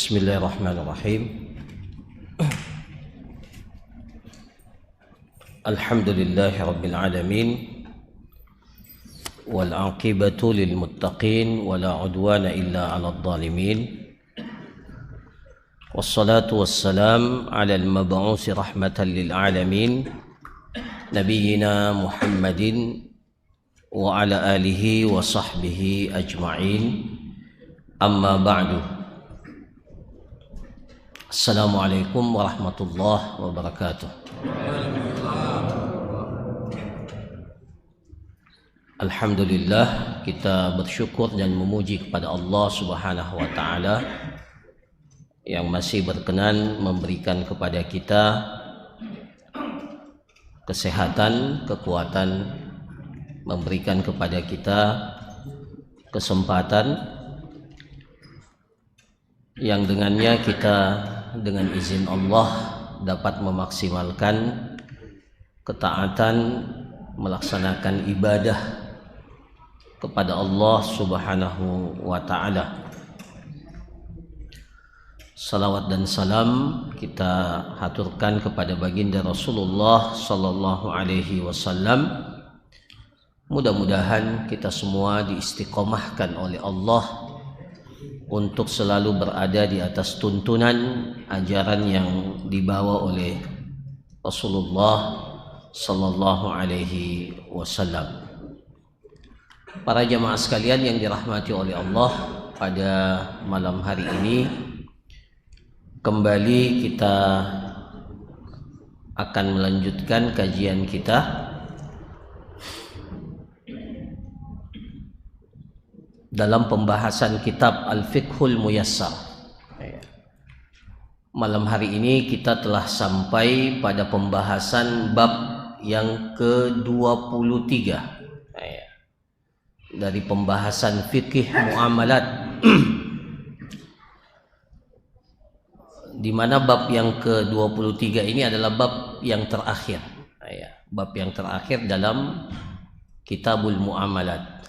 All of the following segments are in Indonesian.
Bismillahirrahmanirrahim. Alhamdulillahi rabbil alamin. Wal 'aqibatu lil muttaqin wala 'udwana illa 'alal zalimin. Wassalatu wassalam 'alal mab'uusi rahmatan lil alamin, nabiyyina Muhammadin wa 'ala alihi wa sahbihi ajma'in. Amma ba'du. Assalamualaikum warahmatullahi wabarakatuh. Alhamdulillah, kita bersyukur dan memuji kepada Allah Subhanahu wa taala yang masih berkenan memberikan kepada kita kesehatan, kekuatan, memberikan kepada kita kesempatan yang dengannya kita dengan izin Allah dapat memaksimalkan ketaatan, melaksanakan ibadah kepada Allah Subhanahu wa taala. Salawat dan salam kita haturkan kepada baginda Rasulullah sallallahu alaihi wasallam. Mudah-mudahan kita semua diistiqomahkan oleh Allah untuk selalu berada di atas tuntunan ajaran yang dibawa oleh Rasulullah sallallahu alaihi wasallam. Para jamaah sekalian yang dirahmati oleh Allah, pada malam hari ini kembali kita akan melanjutkan kajian kita dalam pembahasan kitab Al-Fiqhul Muyassar. Malam hari ini kita telah sampai pada pembahasan bab yang ke-23 dari pembahasan fikih muamalat, di mana bab yang ke-23 ini adalah bab yang terakhir, bab yang terakhir dalam Kitabul Muamalat.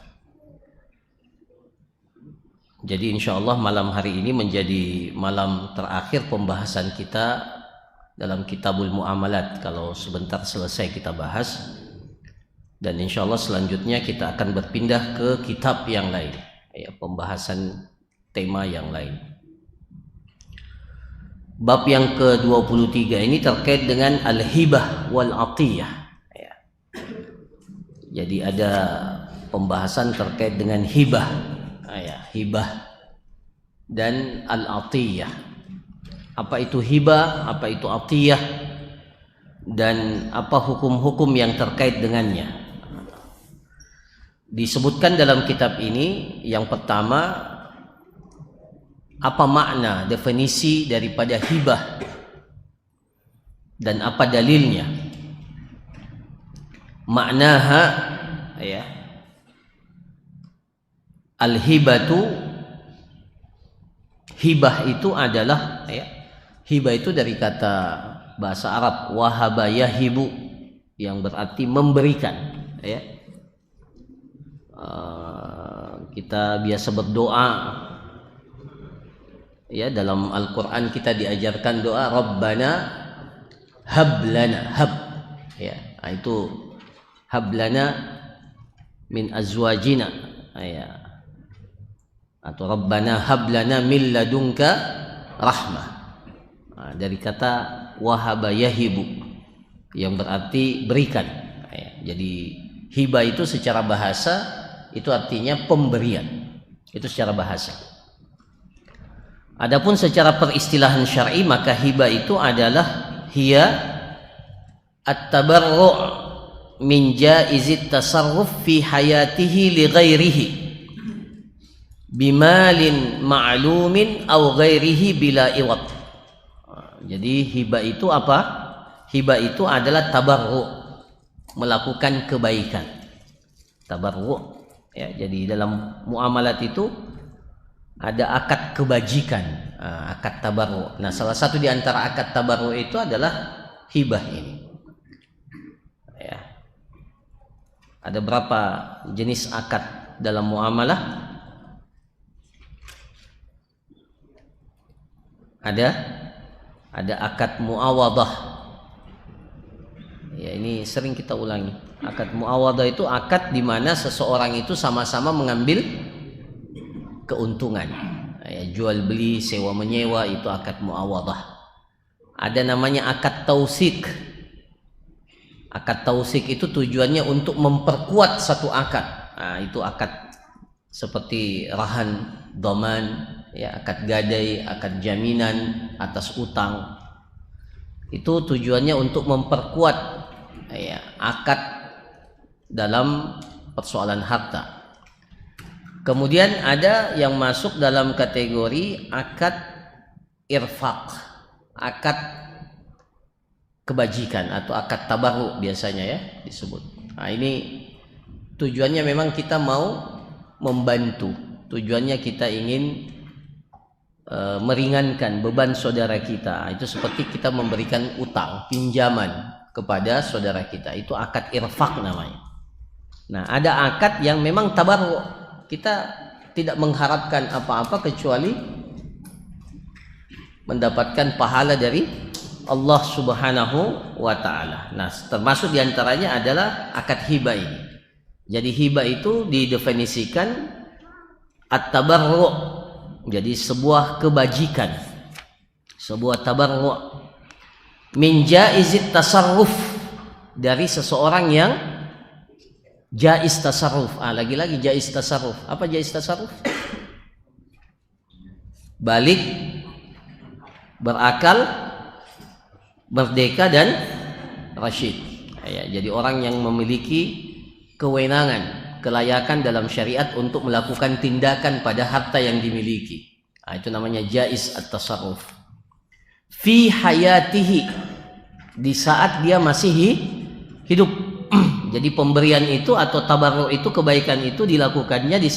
Jadi insyaallah malam hari ini menjadi malam terakhir pembahasan kita dalam Kitabul Muamalat. Kalau sebentar selesai kita bahas, dan insyaallah selanjutnya kita akan berpindah ke kitab yang lain, pembahasan tema yang lain. Bab yang ke-23 ini terkait dengan al-hibah wal atiyah. Jadi ada pembahasan terkait dengan hibah, hibah dan al-atiyah. Apa itu hibah, apa itu atiyah, dan apa hukum-hukum yang terkait dengannya. Disebutkan dalam kitab ini yang pertama, apa makna definisi daripada hibah dan apa dalilnya. Maknaha al-hibatu, hibah itu adalah hibah itu dari kata bahasa Arab wahaba yahibu, yang berarti memberikan. Kita biasa berdoa, dalam Al-Quran kita diajarkan doa Rabbana hablana, itu hablana min azwajina, atau Rabbana hablana min ladunka rahmah, dari kata wahaba yahibu yang berarti berikan. Jadi hibah itu secara bahasa itu artinya pemberian, itu secara bahasa. Adapun secara peristilahan syar'i, maka hibah itu adalah hiya at-tabarru' min jaizit tasarruf fi hayatihi li ghairihi bimalin ma'lumin aw ghairihi bila iwad. Jadi hibah itu apa? Hibah itu adalah tabarru', melakukan kebaikan. Tabarru', jadi dalam muamalat itu ada akad kebajikan, akad tabarru'. Nah, salah satu di antara akad tabarru' itu adalah hibah ini. Ada berapa jenis akad dalam muamalah? ada akad muawadhah. Ya, ini sering kita ulangi. Akad muawadhah itu akad di mana seseorang itu sama-sama mengambil keuntungan. Ya, jual beli, sewa menyewa, itu akad muawadhah. Ada namanya akad tausik. Akad tausik itu tujuannya untuk memperkuat satu akad. Nah, itu akad seperti rahan, dhaman, ya, akad gadai, akad jaminan atas utang. Itu tujuannya untuk memperkuat, ya, akad dalam persoalan harta. Kemudian ada yang masuk dalam kategori akad irfaq, akad kebajikan atau akad tabarruk biasanya ya disebut. Nah, ini tujuannya memang kita mau membantu, tujuannya kita ingin meringankan beban saudara kita. Itu seperti kita memberikan utang, pinjaman kepada saudara kita. Itu akad irfaq namanya. Nah, ada akad yang memang tabarruk. Kita tidak mengharapkan apa-apa kecuali mendapatkan pahala dari Allah Subhanahu wa taala. Nah, termasuk diantaranya adalah akad hibah ini. Jadi hibah itu didefinisikan at-tabarru', jadi sebuah kebajikan, sebuah tabarru' min jaizit tasarruf, dari seseorang yang jaiz tasarruf. Lagi-lagi jaiz tasarruf. Apa jaiz tasarruf? Balik, berakal, merdeka dan rasyid. Ya, jadi orang yang memiliki kewenangan, kelayakan dalam syariat untuk melakukan tindakan pada harta yang dimiliki. Itu namanya jaiz at-tasarruf. Fi hayatihi, di saat dia masih hidup. Jadi pemberian itu atau tabarruk itu, kebaikan itu dilakukannya di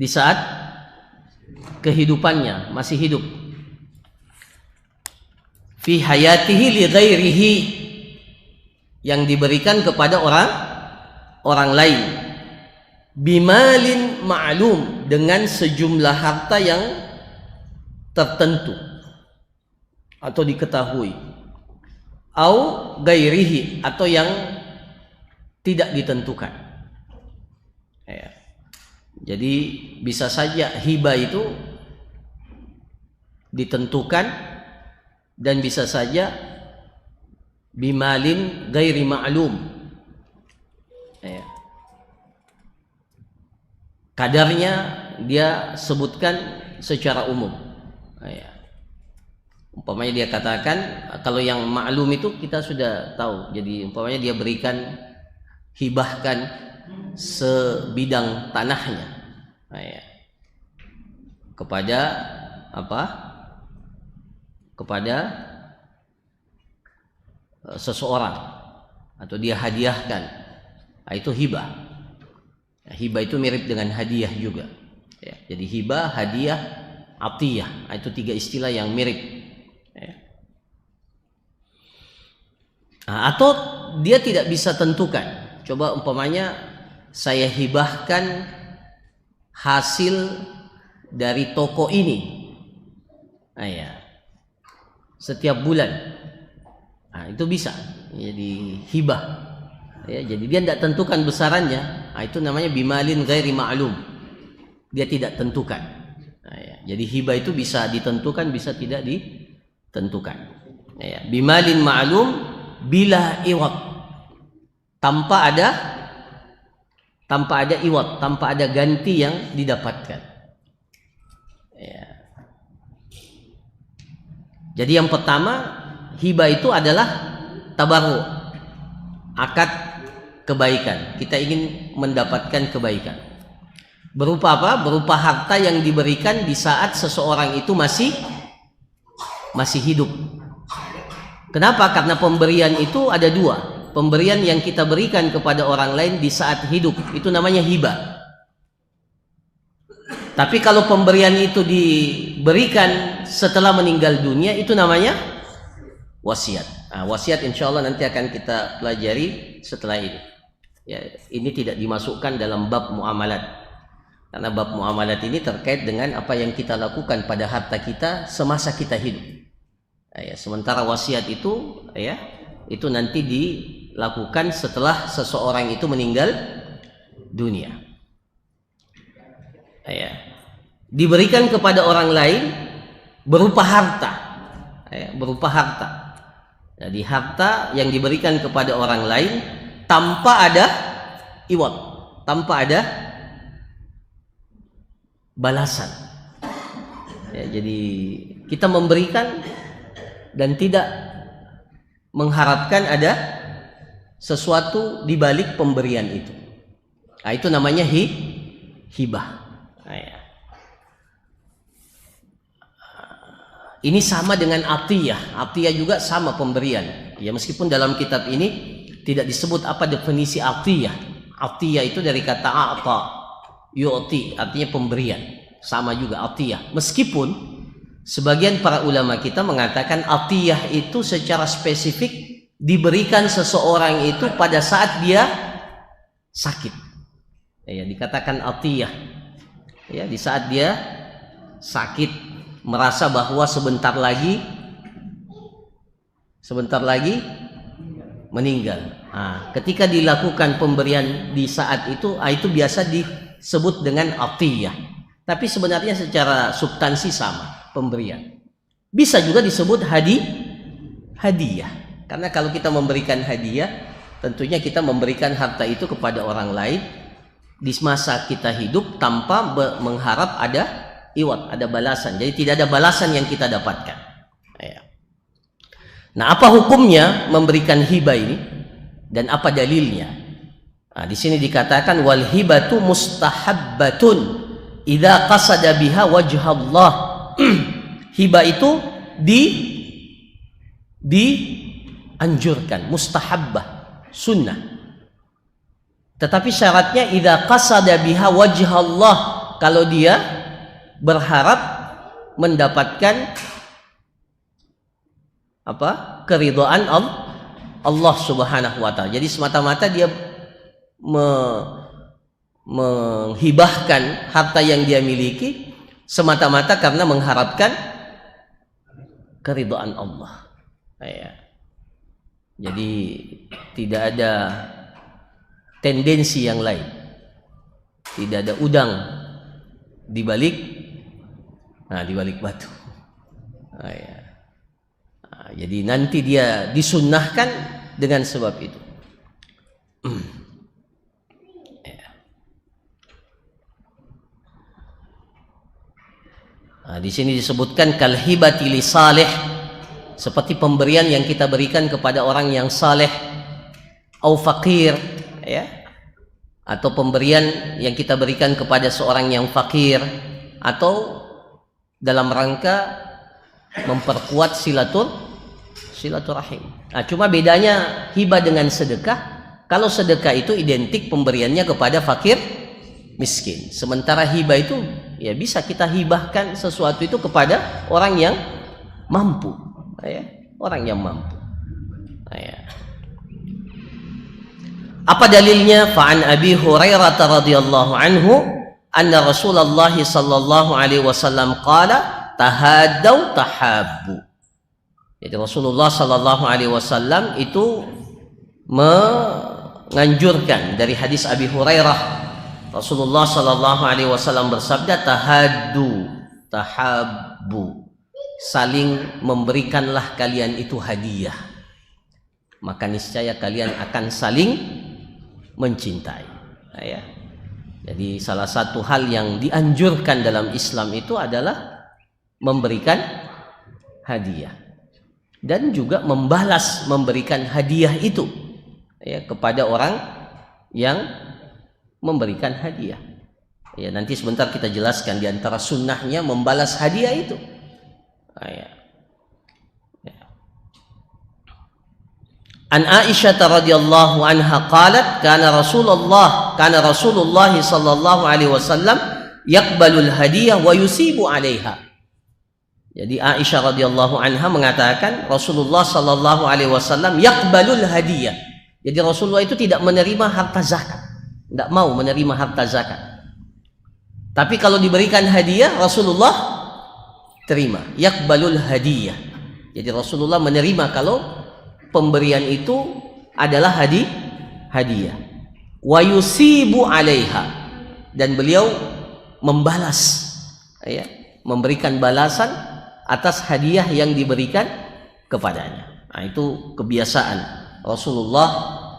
saat kehidupannya, masih hidup. Fi hayatihi li ghairihi, yang diberikan kepada orang lain. Bimalin ma'lum, dengan sejumlah harta yang tertentu atau diketahui. Au ghairihi, atau yang tidak ditentukan. Ya. Jadi bisa saja hibah itu ditentukan dan bisa saja bimalin ghairi ma'lum. Ya. Kadarnya dia sebutkan secara umum. Ya. Umpamanya dia katakan, kalau yang ma'lum itu kita sudah tahu. Jadi umpamanya dia berikan, hibahkan sebidang tanahnya, ya, kepada apa? Kepada seseorang, atau dia hadiahkan. Itu hibah. Hibah itu mirip dengan hadiah juga. Ya, jadi hibah, hadiah, atiyah. Itu tiga istilah yang mirip. Ya. Atau dia tidak bisa tentukan. Coba umpamanya saya hibahkan hasil dari toko ini, ya, setiap bulan. Itu bisa jadi hibah. Ya, jadi dia tidak tentukan besarannya. Itu namanya bimalin ghairi ma'lum. Dia tidak tentukan. Ya, jadi hibah itu bisa ditentukan, bisa tidak ditentukan. Ya, bimalin ma'lum bila iwad, tanpa ada iwad, tanpa ada ganti yang didapatkan. Ya. Jadi yang pertama, hibah itu adalah tabarruk, akad kebaikan. Kita ingin mendapatkan kebaikan. Berupa apa? Berupa harta yang diberikan di saat seseorang itu masih hidup. Kenapa? Karena pemberian itu ada dua. Pemberian yang kita berikan kepada orang lain di saat hidup, itu namanya hibah. Tapi kalau pemberian itu diberikan setelah meninggal dunia, itu namanya wasiat. Wasiat insya Allah nanti akan kita pelajari setelah ini. Ya, ini tidak dimasukkan dalam bab muamalat. Karena bab muamalat ini terkait dengan apa yang kita lakukan pada harta kita semasa kita hidup. Ya, sementara wasiat itu ya, itu nanti dilakukan setelah seseorang itu meninggal dunia. Ya. Diberikan kepada orang lain berupa harta. Ya, berupa harta. Jadi harta yang diberikan kepada orang lain tanpa ada iwat, tanpa ada balasan. Ya, jadi kita memberikan dan tidak mengharapkan ada sesuatu di balik pemberian itu. Nah, itu namanya hibah. Nah, ya. Ini sama dengan atiyah. Atiyah juga sama pemberian. Ya, meskipun dalam kitab ini tidak disebut apa definisi atiyah. Atiyah itu dari kata a'ta, yu'ti, artinya pemberian. Sama juga atiyah. Meskipun sebagian para ulama kita mengatakan atiyah itu secara spesifik diberikan seseorang itu pada saat dia sakit. Ya, dikatakan atiyah. Ya, di saat dia sakit, merasa bahwa sebentar lagi meninggal. Nah, ketika dilakukan pemberian di saat itu biasa disebut dengan atiyah. Tapi sebenarnya secara substansi sama, pemberian. Bisa juga disebut hadiah. Karena kalau kita memberikan hadiah, tentunya kita memberikan harta itu kepada orang lain di masa kita hidup tanpa mengharap ada iwat, ada balasan. Jadi tidak ada balasan yang kita dapatkan. Nah, apa hukumnya memberikan hibah ini dan apa dalilnya? Nah, di sini dikatakan wal hibatu mustahabbatun idza qasada biha wajhallah. Hibah itu dianjurkan, mustahabbah, sunnah. Tetapi syaratnya idza qasada biha wajhallah, kalau dia berharap mendapatkan keridhaan Allah Subhanahu wa taala. Jadi semata-mata dia menghibahkan harta yang dia miliki semata-mata karena mengharapkan keridhaan Allah. Ya. Jadi tidak ada tendensi yang lain. Tidak ada udang di balik batu. Ya. Jadi nanti dia disunnahkan dengan sebab itu. Nah, di sini disebutkan kal hibati li salih, seperti pemberian yang kita berikan kepada orang yang saleh, au fakir, ya, atau pemberian yang kita berikan kepada seorang yang fakir, atau dalam rangka memperkuat silaturahim. Nah, cuma bedanya hibah dengan sedekah. Kalau sedekah itu identik pemberiannya kepada fakir miskin. Sementara hibah itu ya bisa kita hibahkan sesuatu itu kepada orang yang mampu, ya, orang yang mampu. Ya. Apa dalilnya? Fa'an Abi Hurairah radhiyallahu anhu anna Rasulullah sallallahu alaihi wasallam qala tahadau tahabbu. Jadi Rasulullah sallallahu alaihi wasallam itu menganjurkan dari hadis Abi Hurairah, Rasulullah sallallahu alaihi wasallam bersabda tahaddu tahabbu, saling memberikanlah kalian itu hadiah, maka niscaya kalian akan saling mencintai. Ya. Jadi salah satu hal yang dianjurkan dalam Islam itu adalah memberikan hadiah dan juga membalas memberikan hadiah itu, ya, kepada orang yang memberikan hadiah. Ya, nanti sebentar kita jelaskan di antara sunnahnya membalas hadiah itu. Ya. An Aisyah radhiyallahu anha qalat kana Rasulullah sallallahu alaihi wasallam yaqbalul hadiyah wa yusibu 'alaiha. Jadi Aisyah radhiyallahu anha mengatakan Rasulullah sallallahu alaihi wasallam yaqbalul hadiyah. Jadi Rasulullah itu tidak menerima harta zakat, tidak mau menerima harta zakat. Tapi kalau diberikan hadiah, Rasulullah terima. Yakbalul hadiyah. Jadi Rasulullah menerima kalau pemberian itu adalah hadiah. Wa yusibu 'alaiha, dan beliau membalas, ya, memberikan balasan atas hadiah yang diberikan kepadanya. Nah, itu kebiasaan Rasulullah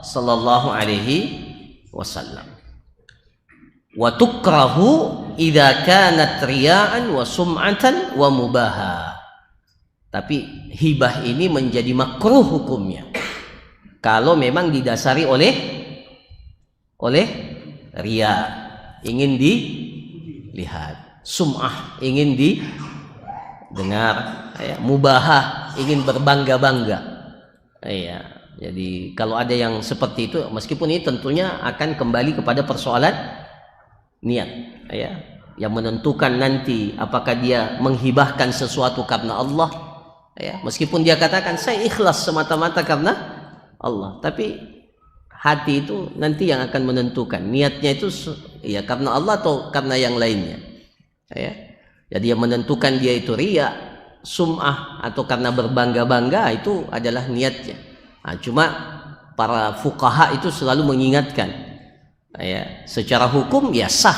sallallahu alaihi wasallam. Wa tukrahu idza kanat riya'an wa sum'atan wa mubaha. Tapi hibah ini menjadi makruh hukumnya kalau memang didasari oleh riya, ingin dilihat, sum'ah, ingin didengar, ya, mubahah, ingin berbangga-bangga, ya. Jadi kalau ada yang seperti itu, meskipun ini tentunya akan kembali kepada persoalan niat, ya, yang menentukan nanti apakah dia menghibahkan sesuatu karena Allah, ya, meskipun dia katakan saya ikhlas semata-mata karena Allah, tapi hati itu nanti yang akan menentukan niatnya itu, ya, karena Allah atau karena yang lainnya, ya. Jadi yang menentukan dia itu riya, sum'ah, atau karena berbangga-bangga, itu adalah niatnya. Nah, cuma para fuqaha itu selalu mengingatkan, ya, secara hukum ya sah,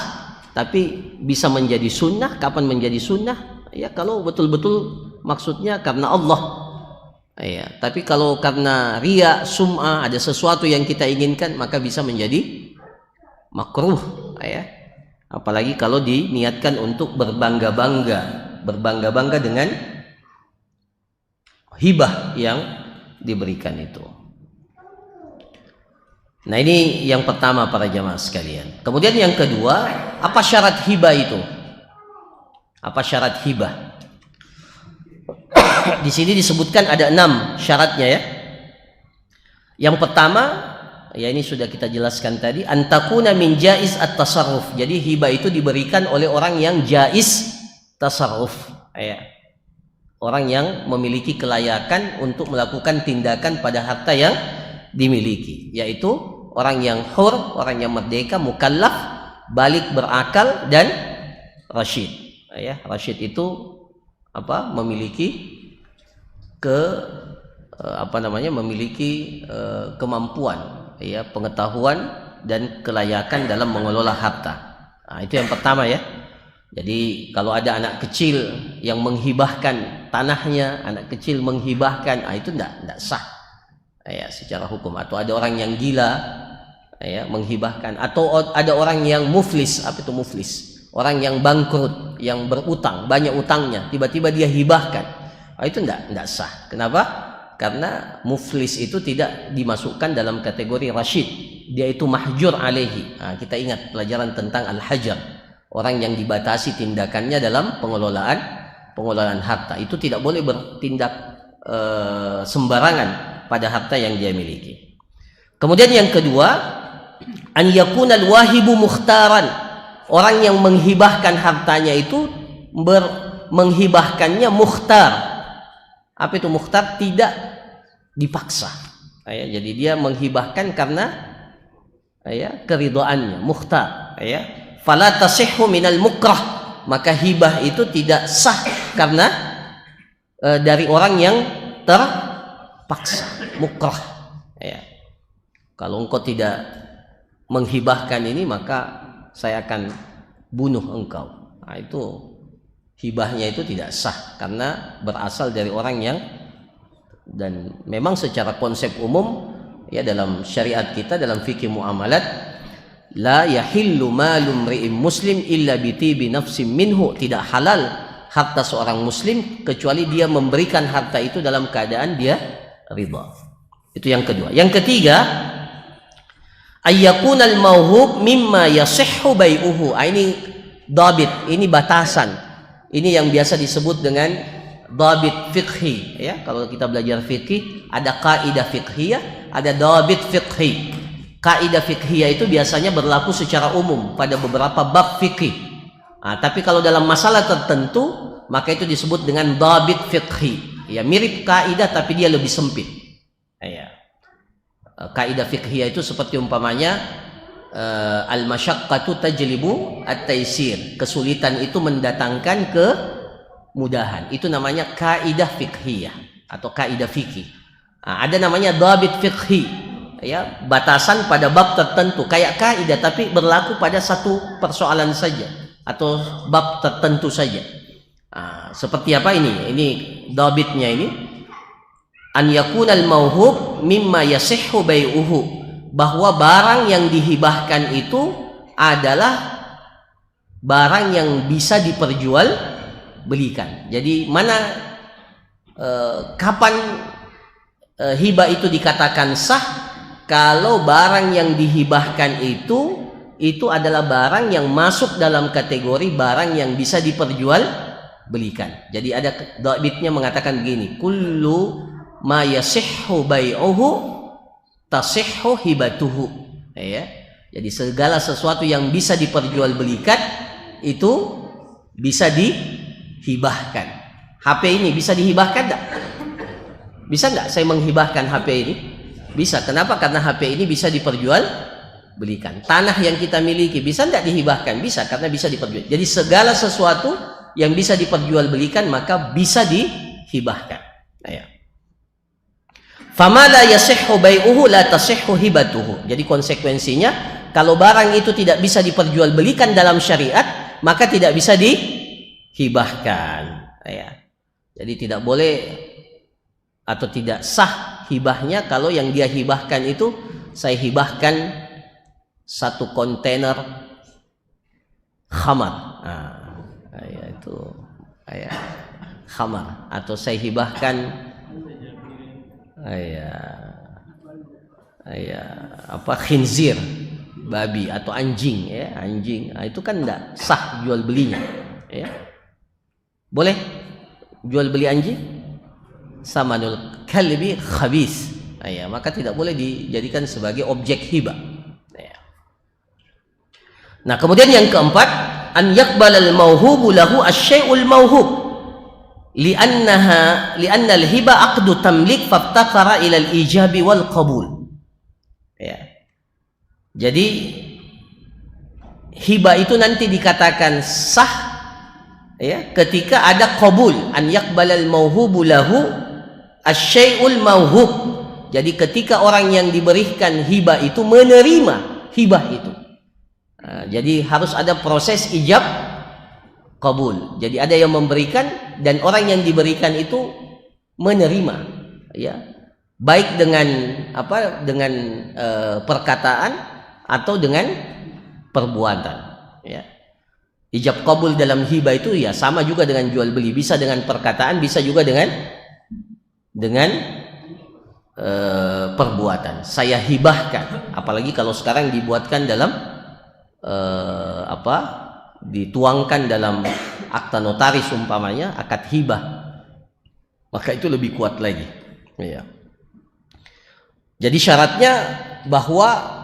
tapi bisa menjadi sunnah. Kapan menjadi sunnah? Ya kalau betul-betul maksudnya karena Allah, ya. Tapi kalau karena riya, sum'ah, ada sesuatu yang kita inginkan, maka bisa menjadi makruh, ya. Apalagi kalau diniatkan untuk berbangga-bangga dengan hibah yang diberikan itu. Nah, ini yang pertama para jamaah sekalian. Kemudian yang kedua, apa syarat hibah itu? Apa syarat hibah? Di sini disebutkan ada 6 syaratnya, ya. Yang pertama, ya, ini sudah kita jelaskan tadi, antakuna min jaiz at-tasarruf. Jadi hibah itu diberikan oleh orang yang jaiz tasarruf, ya. Orang yang memiliki kelayakan untuk melakukan tindakan pada harta yang dimiliki, yaitu orang yang hur, orang yang merdeka, mukallaf, balik berakal, dan rasyid, ya. Rasyid itu apa? Memiliki memiliki kemampuan, ya, pengetahuan dan kelayakan dalam mengelola harta. Nah, itu yang pertama, ya. Jadi kalau ada anak kecil yang menghibahkan tanahnya, anak kecil menghibahkan, itu tidak sah, ya, secara hukum. Atau ada orang yang gila, ya, menghibahkan, atau ada orang yang muflis. Apa itu muflis? Orang yang bangkrut, yang berutang, banyak utangnya, tiba-tiba dia hibahkan, itu tidak sah. Kenapa? Karena muflis itu tidak dimasukkan dalam kategori rasyid, dia itu mahjur alaihi. Nah, kita ingat pelajaran tentang al-hajar, orang yang dibatasi tindakannya dalam pengelolaan harta, itu tidak boleh bertindak sembarangan pada harta yang dia miliki. Kemudian yang kedua, an yakunal wahibu mukhtaran, orang yang menghibahkan hartanya itu menghibahkannya mukhtar. Apa itu mukhtar? Tidak dipaksa, ya. Jadi dia menghibahkan karena, ya, keridhaannya, mukhtar, ya. Fala tasihhu minal mukrah, maka hibah itu tidak sah karena dari orang yang terpaksa, mukrah, ya. Kalau engkau tidak menghibahkan ini, maka saya akan bunuh engkau. Nah, itu hibahnya itu tidak sah karena berasal dari orang yang, dan memang secara konsep umum, ya, dalam syariat kita, dalam fikih muamalat, la yahillu malum ri'im muslim illa bitibi nafsim minhu, tidak halal harta seorang muslim kecuali dia memberikan harta itu dalam keadaan dia ridha. Itu yang kedua. Yang ketiga, ayyakunal mauhub mimma yasihhu bai'uhu. Ini dhabit, ini batasan. Ini yang biasa disebut dengan dhabit fiqhi, ya. Kalau kita belajar fikih, ada kaidah fiqhiyah, ada dhabit fiqhi. Kaidah fiqhiyah itu biasanya berlaku secara umum pada beberapa bab fikih. Nah, tapi kalau dalam masalah tertentu, maka itu disebut dengan dhabit fiqhi. Ya, mirip kaidah tapi dia lebih sempit. Ya. Kaidah fiqhiyah itu seperti umpamanya al-masyaqqatu tajlibu at-taisir. Kesulitan itu mendatangkan kemudahan. Itu namanya kaidah fiqhiyah atau kaidah fikih. Ada namanya dhabit fiqhi, ya, batasan pada bab tertentu kayak kaidah tapi berlaku pada satu persoalan saja atau bab tertentu saja. Seperti apa ini? Ini dhabitnya ini, an yakunal mauhub mimma yasihhu bai'uhu, bahwa barang yang dihibahkan itu adalah barang yang bisa diperjualbelikan. Jadi kapan hibah itu dikatakan sah? Kalau barang yang dihibahkan itu adalah barang yang masuk dalam kategori barang yang bisa diperjualbelikan. Jadi ada dhabitnya mengatakan begini, kullu ma yasihhu bai'uhu tasihhu hibatuhu, ya. Jadi segala sesuatu yang bisa diperjualbelikan itu bisa dihibahkan. HP ini bisa dihibahkan enggak? Bisa enggak saya menghibahkan HP ini? Bisa. Kenapa? Karena HP ini bisa diperjualbelikan. Tanah yang kita miliki bisa enggak dihibahkan? Bisa, karena bisa diperjualbelikan. Jadi segala sesuatu yang bisa diperjualbelikan maka bisa dihibahkan. Ya. Fama la yasihhu bai'uhu la tasihhu hibatuhu. Jadi konsekuensinya, kalau barang itu tidak bisa diperjualbelikan dalam syariat, maka tidak bisa dihibahkan. Ya. Jadi tidak boleh atau tidak sah hibahnya kalau yang dia hibahkan itu, saya hibahkan satu kontainer khamar. Itu khamar, atau saya hibahkan khinzir, babi atau anjing, ya, anjing. Itu kan tidak sah jual belinya, ya. Boleh jual beli anjing? Samanul kalbi khabis, ya, maka tidak boleh dijadikan sebagai objek hibah, ya. Nah, kemudian yang keempat, an yaqbalal mauhubu lahu asy-syai'ul mauhub li'anna al-hiba aqdu tamlik faftakara ila al-ijabi wal qabul, ya. Jadi hibah itu nanti dikatakan sah, ya, ketika ada qabul, an yaqbalal mauhubu lahu asy-syai'ul mauhub. Jadi ketika orang yang diberikan hibah itu menerima hibah itu. Jadi harus ada proses ijab qabul. Jadi ada yang memberikan dan orang yang diberikan itu menerima, ya, baik dengan dengan perkataan atau dengan perbuatan, ya. Ijab qabul dalam hibah itu ya sama juga dengan jual beli, bisa dengan perkataan, bisa juga dengan perbuatan. Saya hibahkan, apalagi kalau sekarang dibuatkan dalam dituangkan dalam akta notaris umpamanya, akad hibah, maka itu lebih kuat lagi, ya. Jadi syaratnya bahwa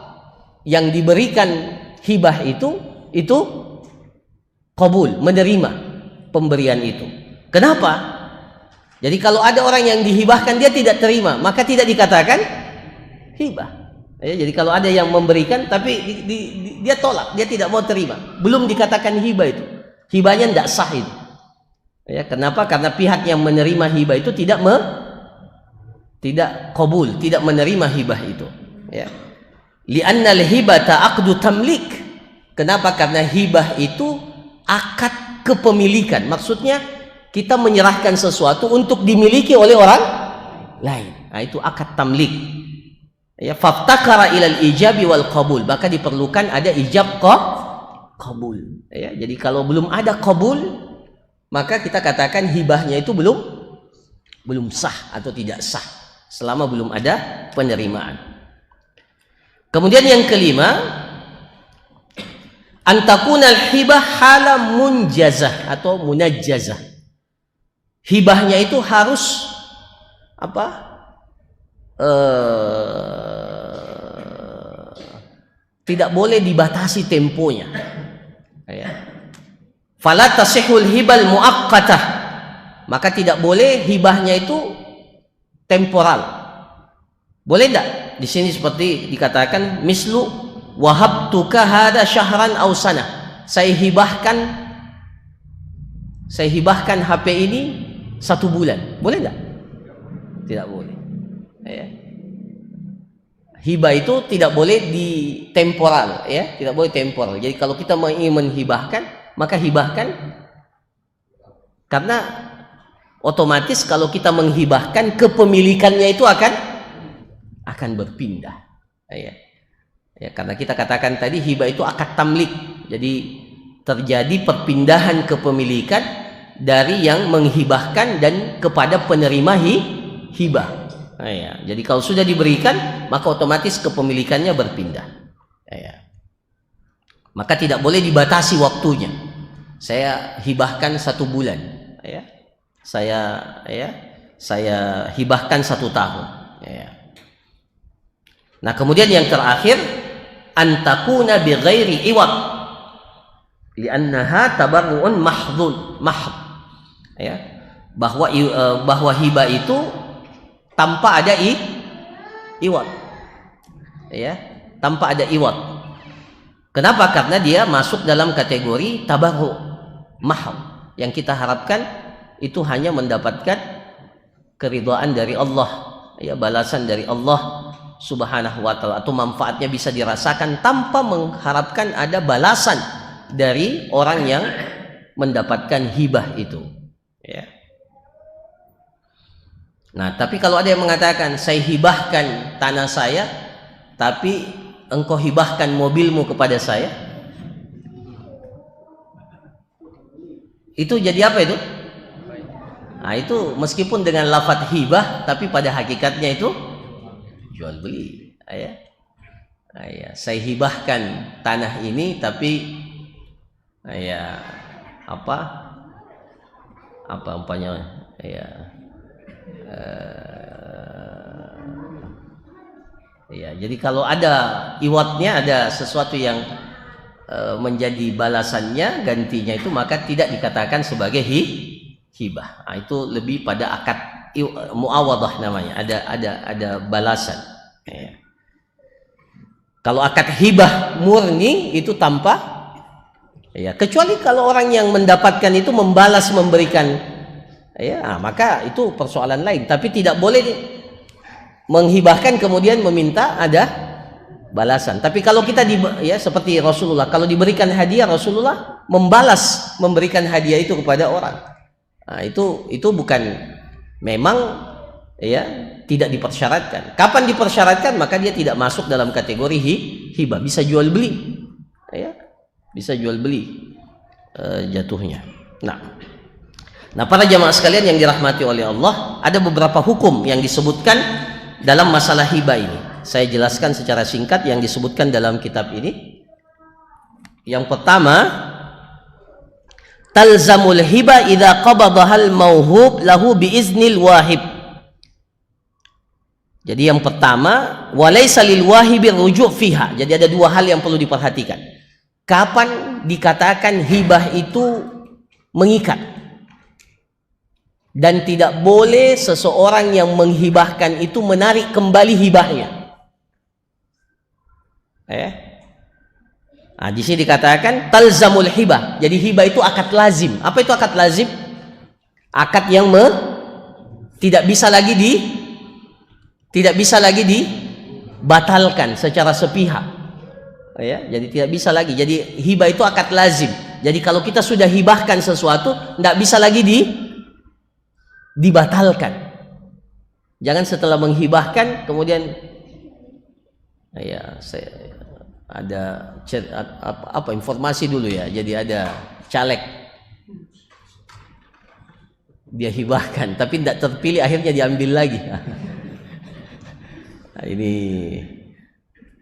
yang diberikan hibah itu qabul, menerima pemberian itu. Kenapa? Jadi kalau ada orang yang dihibahkan dia tidak terima, maka tidak dikatakan hibah. Ya, jadi kalau ada yang memberikan tapi dia tolak, dia tidak mau terima, belum dikatakan hibah itu. Hibahnya tidak sah itu. Ya, kenapa? Karena pihak yang menerima hibah itu tidak qabul, tidak menerima hibah itu. Ya. Li'annal hibata aqdu tamlik. Kenapa? Karena hibah itu akad kepemilikan. Maksudnya kita menyerahkan sesuatu untuk dimiliki oleh orang lain. Nah, itu akad tamlik. Ya, faftakara ilal ijabi wal qabul, maka diperlukan ada ijab qabul. Ya, jadi kalau belum ada qabul, maka kita katakan hibahnya itu belum sah atau tidak sah selama belum ada penerimaan. Kemudian yang kelima, antakunal hibah hala munjazah atau munajjazah. Hibahnya itu harus tidak boleh dibatasi temponya, ya. Fala tasihul hibal muaqqatah, maka tidak boleh hibahnya itu temporal. Boleh enggak? Di sini seperti dikatakan mislu wahabtuka hada syahran aw sanah. Saya hibahkan HP ini 1 bulan. Boleh enggak? Tidak boleh. Ya. Hibah itu tidak boleh di temporal, ya, tidak boleh temporal. Jadi kalau kita ingin menghibahkan, maka hibahkan, karena otomatis kalau kita menghibahkan, kepemilikannya itu akan berpindah. Ya. Ya, karena kita katakan tadi hibah itu akad tamlik. Jadi terjadi perpindahan kepemilikan dari yang menghibahkan dan kepada penerima hibah. Ya, jadi kalau sudah diberikan, maka otomatis kepemilikannya berpindah. Ya. Maka tidak boleh dibatasi waktunya. Saya hibahkan 1 bulan. Ya. Saya hibahkan 1 tahun. Ya. Nah, kemudian yang terakhir, antakuna bi ghairi iwad, li'annaha tabarru'un mahd. Ya. Bahwa hibah itu tanpa ada iwad, ya, tanpa ada iwad. Kenapa? Karena dia masuk dalam kategori tabarru' mahal. Yang kita harapkan itu hanya mendapatkan keridhaan dari Allah, ya, balasan dari Allah Subhanahu wa ta'ala, atau manfaatnya bisa dirasakan tanpa mengharapkan ada balasan dari orang yang mendapatkan hibah itu, ya. Nah, tapi kalau ada yang mengatakan, saya hibahkan tanah saya, tapi engkau hibahkan mobilmu kepada saya, itu jadi apa itu? Nah, itu meskipun dengan lafadz hibah, tapi pada hakikatnya itu jual beli. Ya. Nah, ya. Saya hibahkan tanah ini, tapi ya apa umpamanya, ya. Ya, jadi kalau ada iwatnya, ada sesuatu yang menjadi balasannya, gantinya itu, maka tidak dikatakan sebagai hibah. Nah, itu lebih pada akad muawadah namanya, ada balasan. Ya. Kalau akad hibah murni itu tanpa, ya, kecuali kalau orang yang mendapatkan itu membalas, memberikan, ya, maka itu persoalan lain. Tapi tidak boleh menghibahkan kemudian meminta ada balasan. Tapi kalau kita ya, seperti Rasulullah, kalau diberikan hadiah, Rasulullah membalas, memberikan hadiah itu kepada orang. Nah, itu bukan, memang, ya, tidak dipersyaratkan. Kapan dipersyaratkan, maka dia tidak masuk dalam kategori hibah. Bisa jual beli, ya, bisa jual beli jatuhnya. Nah, para jamaah sekalian yang dirahmati oleh Allah, ada beberapa hukum yang disebutkan dalam masalah hibah ini. Saya jelaskan secara singkat yang disebutkan dalam kitab ini. Yang pertama, talzamul hibah idza qabadahal mauhub lahu biiznil wahib. Jadi yang pertama, walaysa lil wahibi ruju' fiha. Jadi ada 2 hal yang perlu diperhatikan. Kapan dikatakan hibah itu mengikat? Dan tidak boleh seseorang yang menghibahkan itu menarik kembali hibahnya. Nah, di sini dikatakan talzamul hibah. Jadi hibah itu akad lazim. Apa itu akad lazim? Akad yang tidak bisa lagi dibatalkan secara sepihak. Ya, jadi tidak bisa lagi. Jadi hibah itu akad lazim. Jadi kalau kita sudah hibahkan sesuatu, tidak bisa lagi dibatalkan. Jangan setelah menghibahkan kemudian, ya, saya ada informasi dulu, ya. Jadi ada caleg dia hibahkan tapi tidak terpilih, akhirnya diambil lagi. Nah, ini,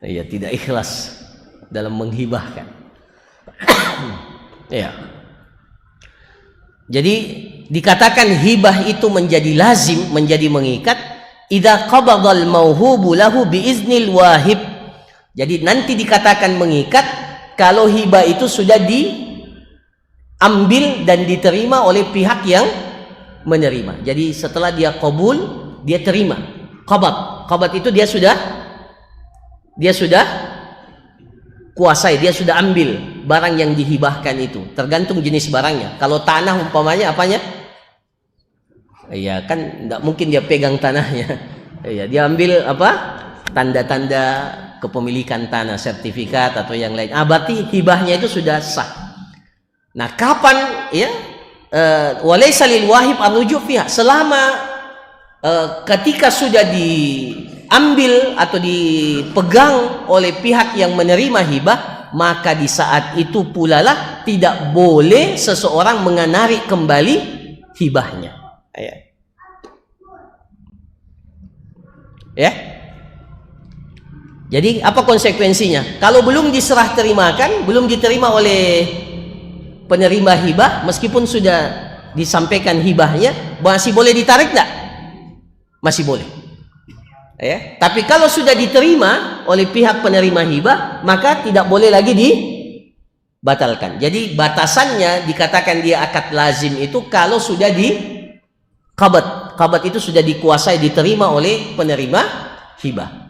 ya, tidak ikhlas dalam menghibahkan. Ya. Jadi dikatakan hibah itu menjadi lazim, menjadi mengikat, idza qabadal mauhubu lahu biiznil wahib. Jadi nanti dikatakan mengikat kalau hibah itu sudah diambil dan diterima oleh pihak yang menerima. Jadi setelah dia qabul, dia terima. Qabad itu dia sudah kuasai, dia sudah ambil barang yang dihibahkan itu. Tergantung jenis barangnya. Kalau tanah umpamanya apanya? Iya kan, tidak mungkin dia pegang tanahnya. Iya, dia ambil apa? Tanda-tanda kepemilikan tanah, sertifikat atau yang lain. Berarti hibahnya itu sudah sah. Nah, kapan ya? Walaysa lil wahib ar-ruju' fiha. Selama ketika sudah diambil atau dipegang oleh pihak yang menerima hibah, maka di saat itu pula lah tidak boleh seseorang menarik kembali hibahnya. Ya. Jadi apa konsekuensinya? Kalau belum diserah terimakan, belum diterima oleh penerima hibah, meskipun sudah disampaikan hibahnya, masih boleh ditarik enggak? Masih boleh. Ya. Tapi kalau sudah diterima oleh pihak penerima hibah, maka tidak boleh lagi dibatalkan. Jadi batasannya dikatakan dia akad lazim itu kalau sudah qabad. Qabad itu sudah dikuasai, diterima oleh penerima hibah.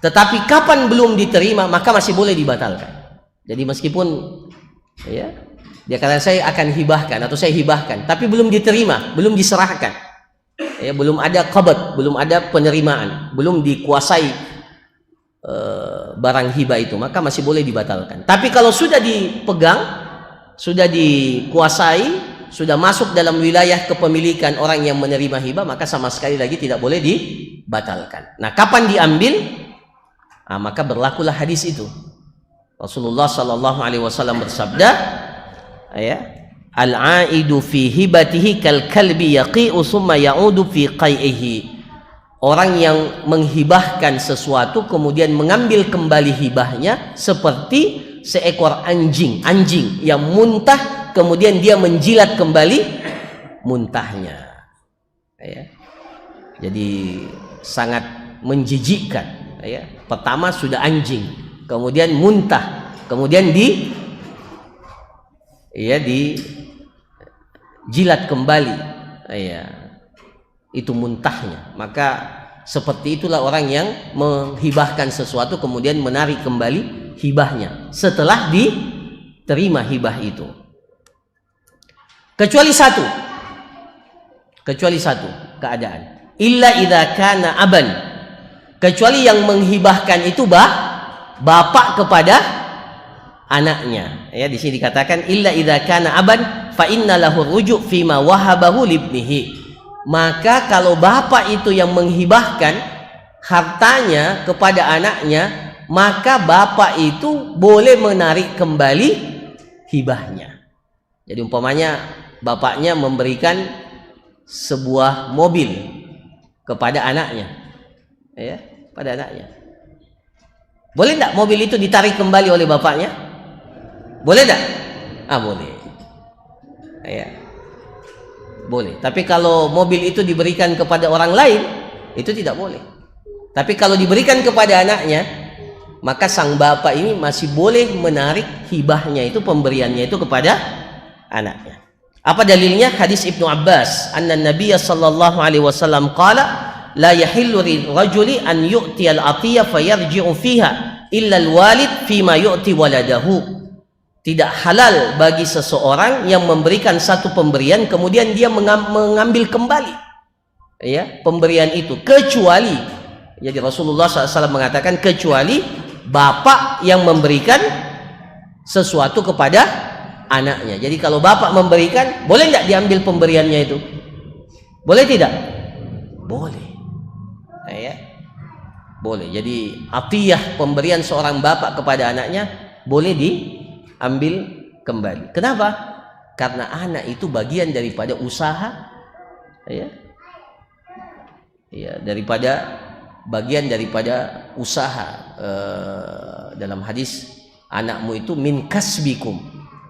Tetapi kapan belum diterima, maka masih boleh dibatalkan. Jadi meskipun ya, dia kata saya akan hibahkan atau saya hibahkan, tapi belum diterima, belum diserahkan. Ya, belum ada qabad, belum ada penerimaan, belum dikuasai barang hibah itu, maka masih boleh dibatalkan. Tapi kalau sudah dipegang, sudah dikuasai, sudah masuk dalam wilayah kepemilikan orang yang menerima hibah, maka sama sekali lagi tidak boleh dibatalkan. Nah, kapan diambil? Maka berlakulah hadis itu. Rasulullah sallallahu alaihi wasallam bersabda, ya, al-aidu fi hibatihi kal kalbi yaqi'u thumma ya'udu fi qai'ihi. Orang yang menghibahkan sesuatu kemudian mengambil kembali hibahnya seperti seekor anjing yang muntah kemudian dia menjilat kembali muntahnya. Ya. Jadi sangat menjijikkan. Ya. Pertama sudah anjing, kemudian muntah, kemudian dijilat kembali. Ya. Itu muntahnya. Maka seperti itulah orang yang menghibahkan sesuatu kemudian menarik kembali hibahnya setelah diterima hibah itu. Kecuali satu keadaan, illa idza kana aban, kecuali yang menghibahkan itu bapak kepada anaknya. Ya, di sini dikatakan illa idza kana aban fa inna lahu ruju' fima wahabahu libnihi. Maka kalau bapak itu yang menghibahkan hartanya kepada anaknya, maka bapak itu boleh menarik kembali hibahnya. Jadi umpamanya bapaknya memberikan sebuah mobil kepada anaknya, ya, pada anaknya. Boleh tidak mobil itu ditarik kembali oleh bapaknya? Boleh tidak? Boleh. Ya. Boleh. Tapi kalau mobil itu diberikan kepada orang lain, itu tidak boleh. Tapi kalau diberikan kepada anaknya, maka sang bapak ini masih boleh menarik hibahnya itu, pemberiannya itu kepada anaknya. Apa dalilnya? Hadis Ibnu Abbas, anna Nabiy sallallahu alaihi wasallam qala la yahillu rajuli an yu'ti al-atiyah fayarji'u fiha illa al-walid fima yu'ti waladahu. Tidak halal bagi seseorang yang memberikan satu pemberian kemudian dia mengambil kembali ya pemberian itu, kecuali, jadi Rasulullah SAW mengatakan kecuali bapak yang memberikan sesuatu kepada anaknya. Jadi kalau bapak memberikan, boleh tidak diambil pemberiannya itu? Boleh tidak? Boleh. Ya. Boleh. Jadi atiyah, pemberian seorang bapak kepada anaknya, boleh diambil kembali. Kenapa? Karena anak itu bagian daripada usaha, ya. Ya, bagian daripada usaha. Dalam hadis, anakmu itu min kasbikum,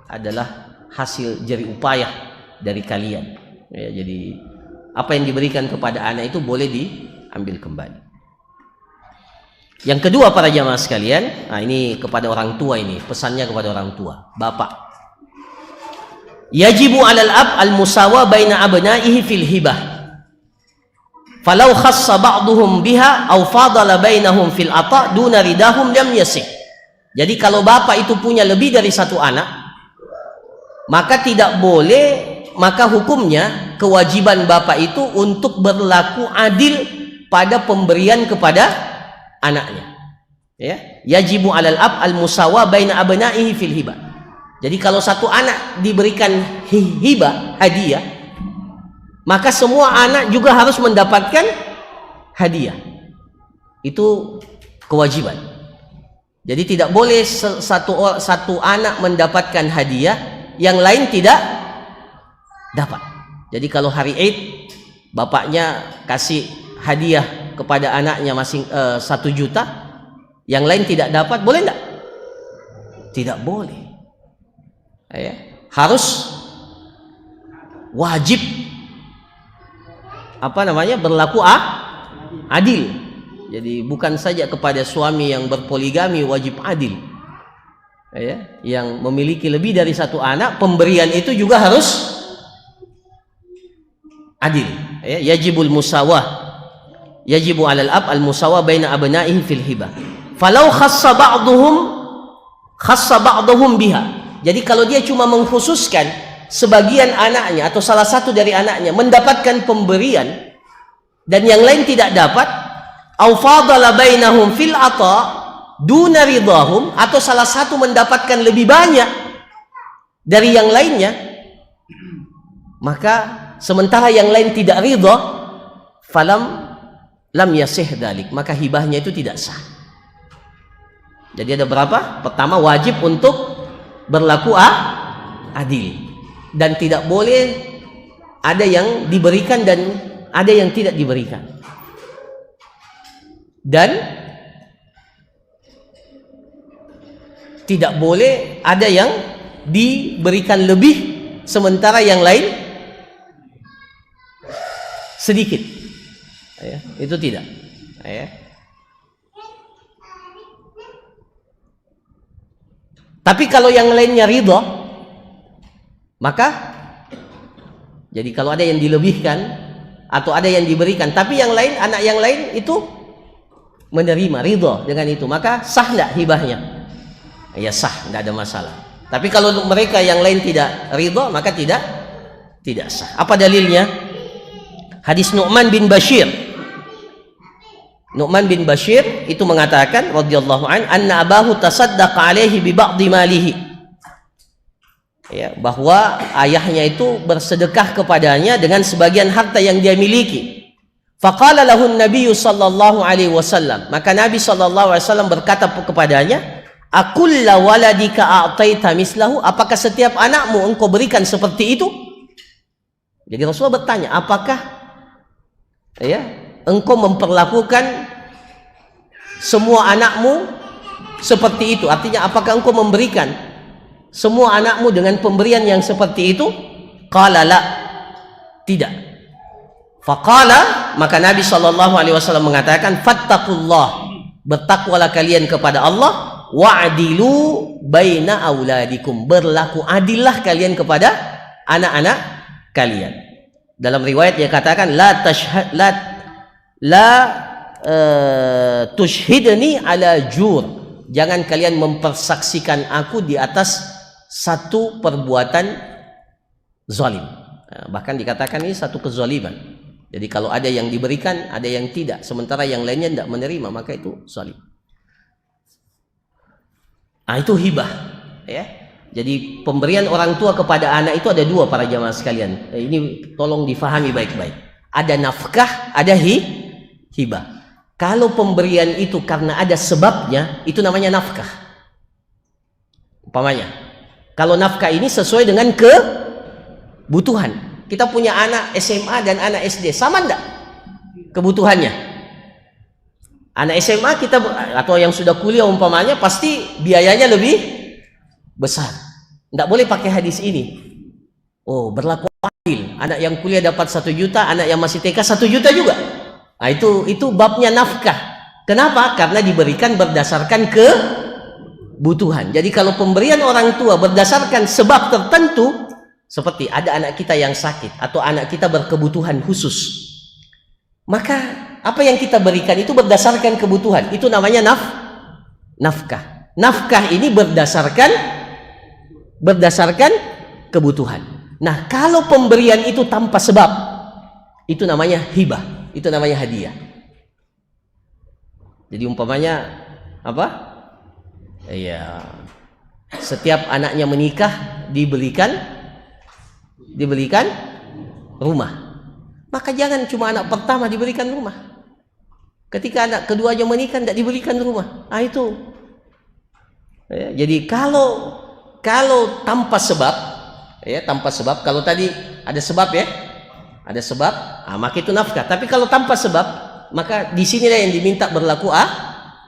adalah hasil jerih upaya dari kalian. Ya, jadi apa yang diberikan kepada anak itu boleh diambil kembali. Yang kedua para jamaah sekalian, ini kepada orang tua, ini pesannya kepada orang tua, bapak. Yajibu 'alal ab al-musawa baina abnaihi fil hibah. Falau khassa ba'duhum biha aw fadala bainahum fil ata' duna ridahum lam yasih. Jadi kalau bapak itu punya lebih dari satu anak, maka tidak boleh, maka hukumnya kewajiban bapak itu untuk berlaku adil pada pemberian kepada anaknya. Ya, yajibu 'alal ab al-musawa baina abna'ihi fil hibah. Jadi kalau satu anak diberikan hibah, hadiah, maka semua anak juga harus mendapatkan hadiah. Itu kewajiban. Jadi tidak boleh satu anak mendapatkan hadiah, yang lain tidak dapat. Jadi kalau hari Id bapaknya kasih hadiah kepada anaknya masing 1 juta, yang lain tidak dapat, boleh enggak? Tidak boleh. Ya, harus wajib berlaku adil. Jadi bukan saja kepada suami yang berpoligami wajib adil, ya, yang memiliki lebih dari satu anak, pemberian itu juga harus adil. Ya, yajibul musawah, yajibu 'alal ab al musawah baina abna'ihi fil hibah. Falau khassa ba'dhum biha. Jadi kalau dia cuma mengkhususkan sebagian anaknya atau salah satu dari anaknya mendapatkan pemberian dan yang lain tidak dapat, au fadala bainahum fil ata duna ridahum, atau salah satu mendapatkan lebih banyak dari yang lainnya, maka sementara yang lain tidak ridha, lam yasih dzalik, maka hibahnya itu tidak sah. Jadi ada berapa? Pertama, wajib untuk berlaku adil, dan tidak boleh ada yang diberikan dan ada yang tidak diberikan. Dan tidak boleh ada yang diberikan lebih sementara yang lain sedikit. Ya, itu tidak. Ya. Tapi kalau yang lainnya ridha, maka jadi kalau ada yang dilebihkan atau ada yang diberikan, tapi yang lain, anak yang lain itu menerima, ridha dengan itu, maka sah enggak hibahnya? Ya sah, enggak ada masalah. Tapi kalau mereka yang lain tidak ridha, maka tidak sah. Apa dalilnya? Hadis Nu'man bin Bashir. Nu'man bin Bashir itu mengatakan radhiyallahu an, anna abahu tasaddaqa alaihi bi ba'dhi malihi. Ya, bahwa ayahnya itu bersedekah kepadanya dengan sebagian harta yang dia miliki. Faqala lahu an-nabiy sallallahu alaihi wasallam, maka Nabi sallallahu alaihi wasallam berkata kepadanya, "Akulla waladika a'taita mislahu?" Apakah setiap anakmu engkau berikan seperti itu? Jadi Rasulullah bertanya, apakah engkau memperlakukan semua anakmu seperti itu? Artinya apakah engkau memberikan semua anakmu dengan pemberian yang seperti itu? Qala la, tidak. Faqala, maka Nabi SAW mengatakan, fattaqullah, bertakwalah kalian kepada Allah, wa'adilu baina auladikum, berlaku adillah kalian kepada anak-anak kalian. Dalam riwayat dia katakan, la tushhidni ala jur, jangan kalian mempersaksikan aku di atas satu perbuatan zalim. Bahkan dikatakan ini satu kezaliman. Jadi kalau ada yang diberikan, ada yang tidak, sementara yang lainnya tidak menerima, maka itu zalim. Itu hibah, ya. Jadi pemberian orang tua kepada anak itu ada dua, para jamaah sekalian. Ini tolong difahami baik-baik. Ada nafkah, ada hibah. Kalau pemberian itu karena ada sebabnya, itu namanya nafkah. Umpamanya, kalau nafkah ini sesuai dengan kebutuhan. Kita punya anak SMA dan anak SD, sama enggak kebutuhannya? Anak SMA kita atau yang sudah kuliah umpamanya pasti biayanya lebih besar. Enggak boleh pakai hadis ini. Oh, berlaku adil. Anak yang kuliah dapat 1 juta, anak yang masih TK 1 juta juga. Nah, itu babnya nafkah. Kenapa? Karena diberikan berdasarkan kebutuhan. Jadi kalau pemberian orang tua berdasarkan sebab tertentu, seperti ada anak kita yang sakit atau anak kita berkebutuhan khusus, maka apa yang kita berikan itu berdasarkan kebutuhan, itu namanya nafkah. Nafkah ini berdasarkan kebutuhan. Nah, kalau pemberian itu tanpa sebab, itu namanya hibah, itu namanya hadiah. Jadi umpamanya apa? Ya, setiap anaknya menikah dibelikan rumah. Maka jangan cuma anak pertama diberikan rumah. Ketika anak keduanya menikah tidak diberikan rumah. Ah, itu. Ya, jadi kalau tanpa sebab, ya tanpa sebab, kalau tadi ada sebab ya, ada sebab, maka itu nafkah. Tapi kalau tanpa sebab, maka di sinilah yang diminta berlaku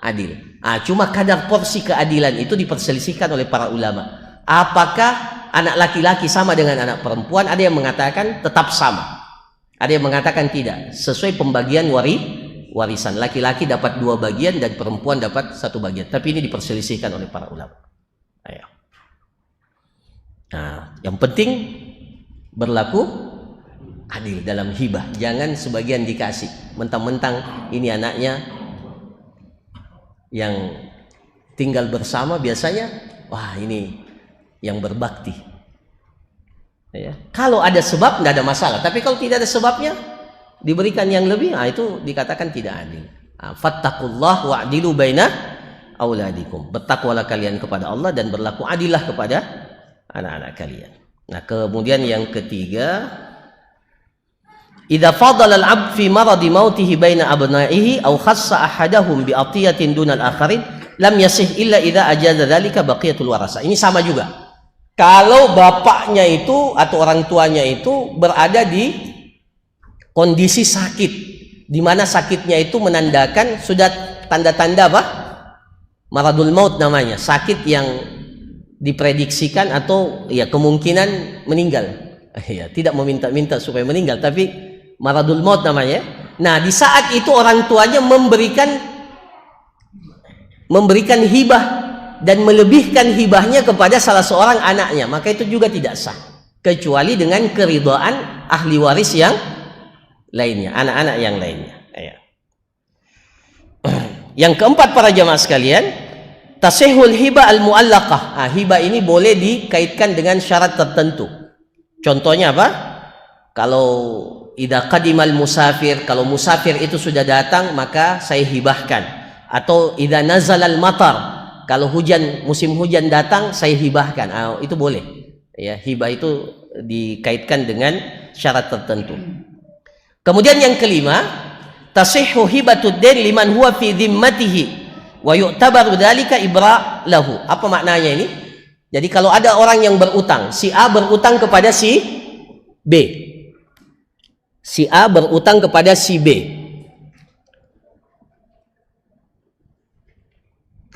adil. Cuma kadar porsi keadilan itu diperselisihkan oleh para ulama. Apakah anak laki-laki sama dengan anak perempuan? Ada yang mengatakan tetap sama. Ada yang mengatakan tidak. Sesuai pembagian warisan. Laki-laki dapat 2 bagian dan perempuan dapat 1 bagian. Tapi ini diperselisihkan oleh para ulama. Ayo. Nah, yang penting berlaku adil dalam hibah. Jangan sebagian dikasih. Mentang-mentang ini anaknya yang tinggal bersama biasanya, wah ini yang berbakti. Ya. Kalau ada sebab tidak ada masalah. Tapi kalau tidak ada sebabnya, diberikan yang lebih, itu dikatakan tidak adil. Fattaqullah wa'dilu baina auladikum. Bertakwalah kalian kepada Allah dan berlaku adillah kepada anak-anak kalian. Nah, kemudian yang ketiga, idza fadala al-'abd fi maradi mautihi baina abna'ihi aw khassa ahadahum bi atiyatin dunal akharin lam yasih illa idza ajaza dzalika baqiyatul warasa. Ini sama juga. Kalau bapaknya itu atau orang tuanya itu berada di kondisi sakit, di mana sakitnya itu menandakan sudah tanda-tanda apa? Maradul maut namanya, sakit yang diprediksikan atau ya kemungkinan meninggal. Ya, tidak meminta-minta supaya meninggal, tapi maradul maut namanya. Nah, di saat itu orang tuanya memberikan hibah dan melebihkan hibahnya kepada salah seorang anaknya, maka itu juga tidak sah kecuali dengan keridhaan ahli waris yang lainnya, anak-anak yang lainnya. Yang keempat para jamaah sekalian, tasihul hibah al-mu'allaqah. Hibah ini boleh dikaitkan dengan syarat tertentu. Contohnya apa? Kalau idza qadimal musafir, kalau musafir itu sudah datang maka saya hibahkan. Atau idza nazalal matar, kalau musim hujan datang saya hibahkan. Itu boleh. Ya, hibah itu dikaitkan dengan syarat tertentu. Kemudian yang kelima, tasihhu hibatud dain liman huwa fi dhimmatihi wa yu'tabaru dzalika ibra lahu. Apa maknanya ini? Jadi kalau ada orang yang berutang, si A berutang kepada si B. Si A berutang kepada si B.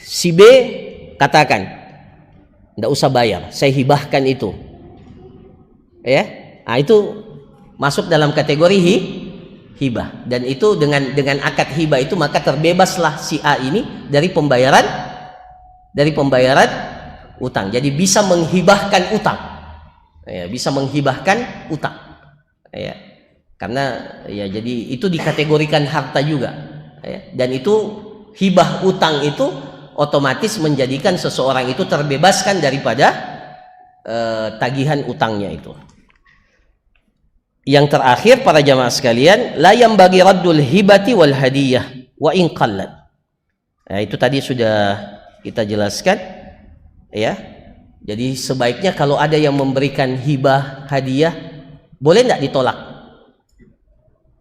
Si B katakan, tidak usah bayar, saya hibahkan itu. Ya, itu masuk dalam kategori hibah, dan itu dengan akad hibah itu maka terbebaslah si A ini dari pembayaran utang. Jadi bisa menghibahkan utang. Ya, bisa menghibahkan utang. Ya. Karena ya jadi itu dikategorikan harta juga. Ya. Dan itu hibah utang itu otomatis menjadikan seseorang itu terbebaskan daripada tagihan utangnya itu. Yang terakhir para jamaah sekalian, la yambaghi raddul hibati wal hadiyah wa in qallat. Nah, itu tadi sudah kita jelaskan ya. Jadi sebaiknya kalau ada yang memberikan hibah, hadiah, boleh tidak ditolak?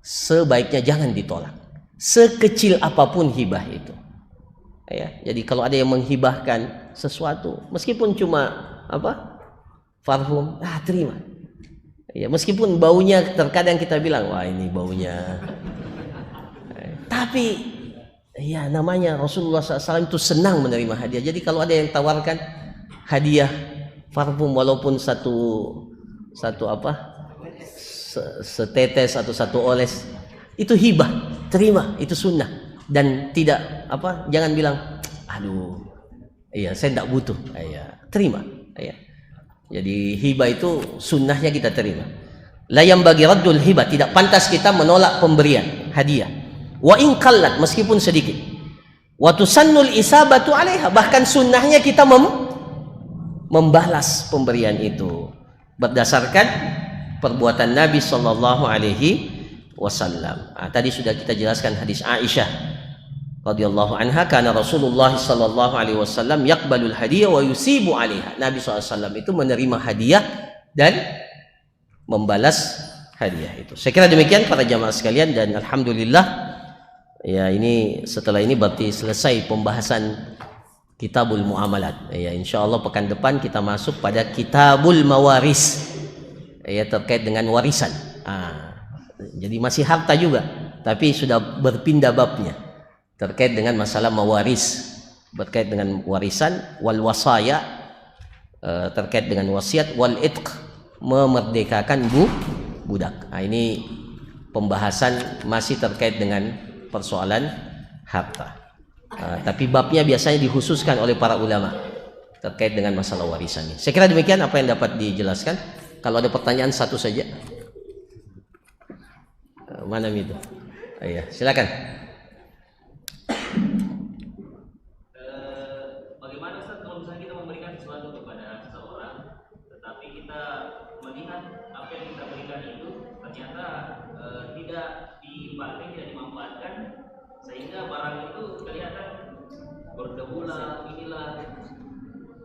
Sebaiknya jangan ditolak. Sekecil apapun hibah itu. Ya, jadi kalau ada yang menghibahkan sesuatu, meskipun cuma apa? Parfum, terima. Ya, meskipun baunya terkadang kita bilang, wah ini baunya. Tapi ya namanya Rasulullah SAW itu senang menerima hadiah. Jadi kalau ada yang tawarkan hadiah parfum walaupun satu apa? Setetes atau satu oles, itu hibah, terima, itu sunnah. Dan tidak apa, jangan bilang aduh iya saya tidak butuh, terima. Jadi hibah itu sunnahnya kita terima. La yambaghi raddul hibah, tidak pantas kita menolak pemberian hadiah wa in qallat, meskipun sedikit. Wa tusannul isabatu 'alaiha, bahkan sunnahnya kita membalas pemberian itu berdasarkan perbuatan Nabi sallallahu alaihi wasallam. Tadi sudah kita jelaskan hadis Aisyah radhiyallahu anha, karena Rasulullah sallallahu alaihi wasallam yaqbalul hadiah wa yusibu 'alaiha. Nabi sallallahu alaihi wasallam itu menerima hadiah dan membalas hadiah itu. Saya kira demikian para jamaah sekalian, dan alhamdulillah ya, ini setelah ini berarti selesai pembahasan Kitabul Muamalat. Ya, insyaallah pekan depan kita masuk pada Kitabul Mawaris. Ya, terkait dengan warisan. Jadi masih harta juga, tapi sudah berpindah babnya. Terkait dengan masalah mawaris, berkait dengan warisan, wal wasaya, terkait dengan wasiat, wal itq, memerdekakan budak. Ini pembahasan masih terkait dengan persoalan harta. Tapi babnya biasanya dikhususkan oleh para ulama terkait dengan masalah warisan ini. Saya kira demikian apa yang dapat dijelaskan. Kalau ada pertanyaan satu saja. Mana itu? Iya, silakan. Bagaimana Ustaz kalau misalnya kita memberikan sesuatu kepada seseorang, tetapi kita melihat apa yang kita berikan itu ternyata tidak dipakai, tidak dimanfaatkan, sehingga barang itu kelihatan berdebu lah, inilah.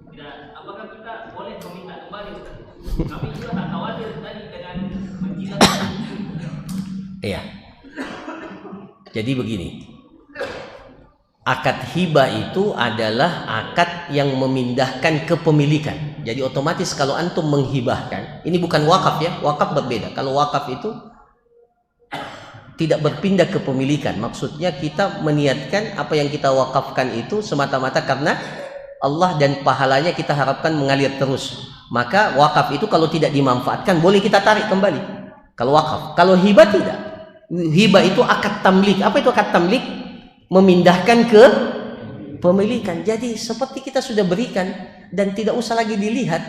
Tidak, apakah kita boleh meminta kembali Ustaz? Kami juga tak khawatir tadi dengan menjilat. Iya. Jadi begini. Akad hibah itu adalah akad yang memindahkan kepemilikan. Jadi otomatis kalau antum menghibahkan, ini bukan wakaf ya, wakaf berbeda. Kalau wakaf itu tidak berpindah kepemilikan. Maksudnya kita meniatkan apa yang kita wakafkan itu semata-mata karena Allah, dan pahalanya kita harapkan mengalir terus. Maka wakaf itu kalau tidak dimanfaatkan boleh kita tarik kembali. Kalau wakaf, kalau hibah tidak. Hibah itu akad tamlik. Apa itu akad tamlik? Memindahkan ke pemilikan. Jadi seperti kita sudah berikan dan tidak usah lagi dilihat.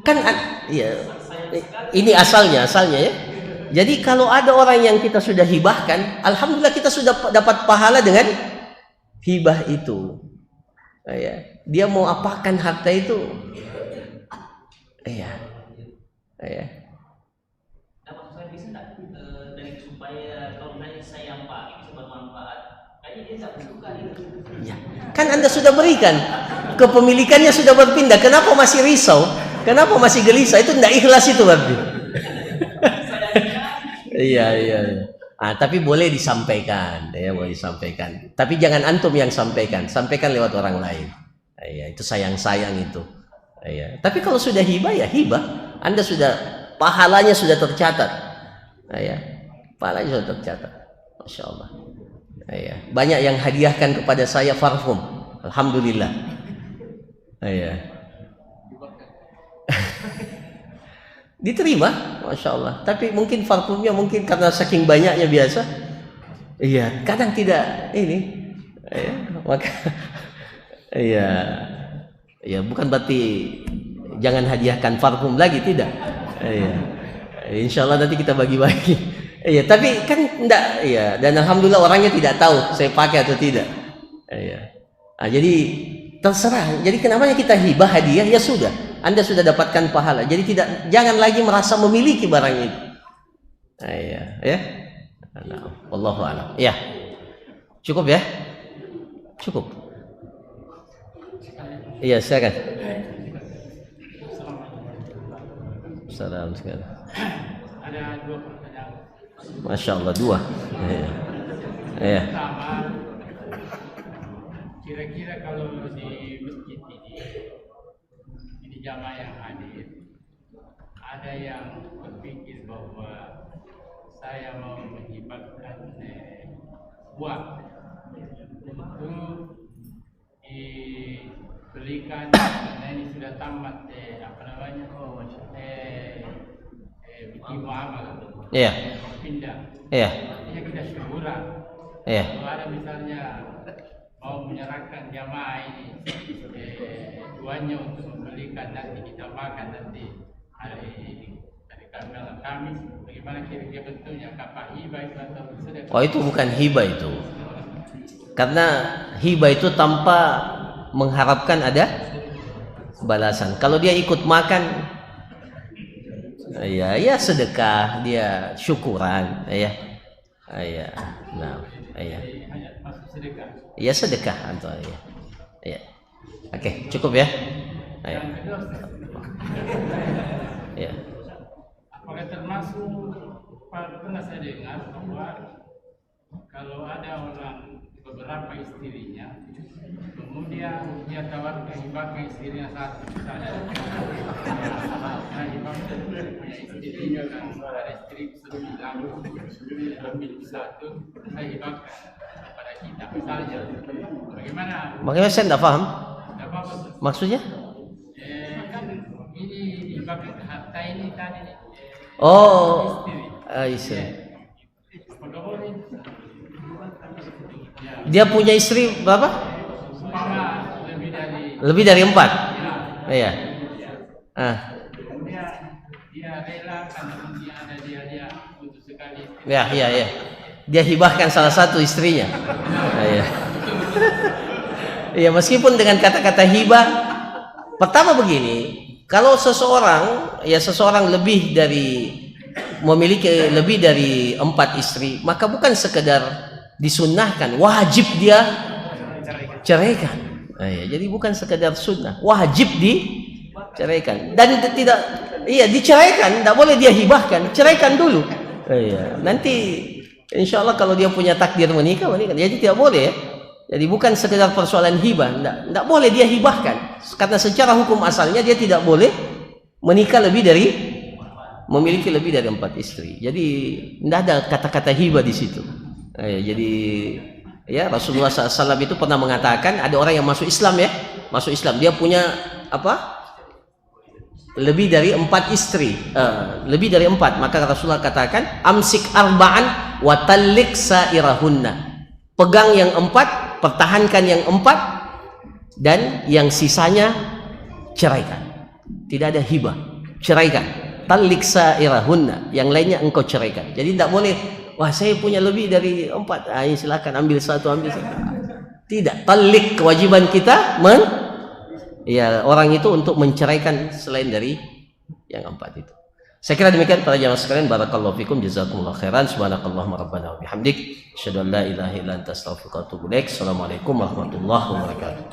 Kan ya, ini asalnya ya. Jadi kalau ada orang yang kita sudah hibahkan, alhamdulillah kita sudah dapat pahala dengan hibah itu. Ya, dia mau apakan harta itu? Ya. Dapat saya bisa enggak dari supaya kalau saya yang pakai bisa bermanfaat, kayaknya dia tak butuhkan itu. Ya, kan Anda sudah berikan, kepemilikannya sudah berpindah. Kenapa masih risau? Kenapa masih gelisah? Itu tidak ikhlas itu berarti. Iya. Tapi boleh disampaikan, ya boleh disampaikan. Tapi jangan antum yang sampaikan lewat orang lain. Ya, itu sayang itu. Ya. Tapi kalau sudah hibah ya hibah, Anda sudah pahalanya sudah tercatat. Ya, pahalanya sudah tercatat. Masya Allah. Ya. Banyak yang hadiahkan kepada saya parfum. Alhamdulillah. Ya. Diterima, masya Allah. Tapi mungkin parfumnya mungkin karena saking banyaknya biasa. Iya, kadang tidak ini. Ya, maka, iya, bukan berarti jangan hadiahkan parfum lagi, tidak. Iya, insya Allah nanti kita bagi-bagi. Iya, tapi kan enggak. Iya, dan alhamdulillah orangnya tidak tahu saya pakai atau tidak. Iya. Jadi terserah. Jadi kenapa kita hibah hadiah? Ya sudah. Anda sudah dapatkan pahala. Jadi jangan lagi merasa memiliki barang itu. Iya, ya. Wallahu a'lam. Ya. Cukup ya? Cukup. Iya, silakan. Salam sekali. Ada 2 pertanyaan. Masya Allah, 2. Iya. Pertama, kira-kira kalau di masjid ini jamaah yang hadir, ada yang berpikir bahwa saya mau menghibahkan buah untuk dibelikan karena ini sudah tamat bikin muamalah. Iya. Pindah. Iya. Artinya kita syukuran. Iya. Kalau ada misalnya mau menyerahkan jamaah ini tuannya untuk membelikan nanti kita makan nanti hari Kamis, bagaimana kira-kira bentuknya? Apakah hibah itu atau sedekah? Oh, itu bukan hibah itu. Karena hibah itu tanpa mengharapkan ada balasan. Kalau dia ikut makan, ya sedekah, dia syukuran, ya. Nah, Masuk sedekah. ya sedekah atau ya. Oke, cukup ya. Yang kedua, Ya. apakah termasuk pernah saya dengar bahwa kalau ada orang beberapa istrinya, kemudian dia tawarkan hibahkan istrinya satu misalnya, nah hibahkan punya istrinya kan ada istri sebilang ambil satu, saya hibahkan kepada kita misalnya, bagaimana? Makanya saya tidak paham Tidak apa-apa. maksudnya. Kan ini hibahkan harta ini tadi. Oh, Istri. istri. Apakah boleh? Ya. Dia punya istri berapa? Umpama Lebih dari 4. Iya. dia rela karena dia ada dia untuk sekali. Ya. Dia hibahkan salah satu istrinya. Iya. Iya, meskipun dengan kata-kata hibah, pertama begini, kalau seseorang memiliki lebih dari 4 istri, maka bukan sekedar disunnahkan, wajib dia ceraikan. Jadi bukan sekedar sunnah, wajib diceraikan. Dan diceraikan, tidak boleh dia hibahkan, ceraikan dulu. Nanti insya Allah kalau dia punya takdir menikah. Jadi tidak boleh ya. Jadi bukan sekedar persoalan hibah, tidak boleh dia hibahkan. Karena secara hukum asalnya dia tidak boleh memiliki lebih dari 4 istri. Jadi tidak ada kata-kata hibah di situ. Jadi ya Rasulullah SAW itu pernah mengatakan ada orang yang masuk Islam, dia punya lebih dari 4 istri, lebih dari 4, maka Rasulullah katakan amsik arba'an wa tallik sa'irahunna. Pegang yang 4, pertahankan yang 4, dan yang sisanya ceraikan. Tidak ada hibah, ceraikan. Tallik sa'irahunna, yang lainnya engkau ceraikan. Jadi tidak boleh, wah saya punya lebih dari 4, silakan ambil satu. Tidak, tallik, kewajiban kita orang itu untuk menceraikan selain dari yang 4 itu. Saya kira demikian para jamaah sekalian. Barakallahu fikum, jazakumullah khairan. Subhanakallahumma rabbana wa bihamdik, asyhadu an la ilaha illa anta astaghfiruka wa atubu ilaik. Assalamualaikum warahmatullahi wabarakatuh.